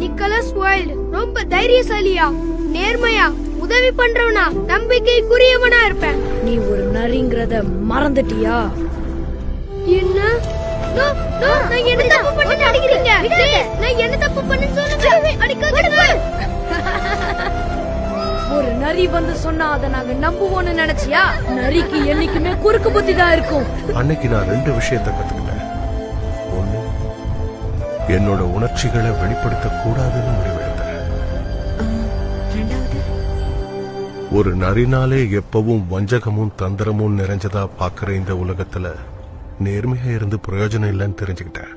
Nicholas wild ரொம்ப தைரியசாலியா, நேர்மையா, உதவி பண்றவனா, நம்பிக்கைக்குரியவனா இருப்பேன். நீ ஒரு நரிங்கிறத மறந்துட்டியா? என்ன? நான் என்ன தப்பு பண்ணேன்னு அடிக்கிறீங்க? நான் என்ன தப்பு பண்ணேன்னு சொல்லுங்க. அடிக்காதீங்க. ஒரு நரி வந்து சொன்னா அதை நாங்க நம்புவோம்னு நினைச்சியா? நரிக்கு என்னைக்குமே குறுக்கு புத்தி தான் இருக்கும். அன்னைக்கு நான் 2 விஷயத்தை கத்துக்கிட்டேன். ஒண்ணு, என்னோட உணர்ச்சிகளை வெளிப்படுத்த கூடாதுன்னு முடிவெடுத்தேன். ஒரு நரினாலே எப்பவும் வஞ்சகமும் தந்திரமும் நிறைஞ்சதா பாக்குற இந்த உலகத்துல நேர்மையா இருந்து பிரயோஜனம் இல்லைன்னு தெரிஞ்சுக்கிட்டேன்.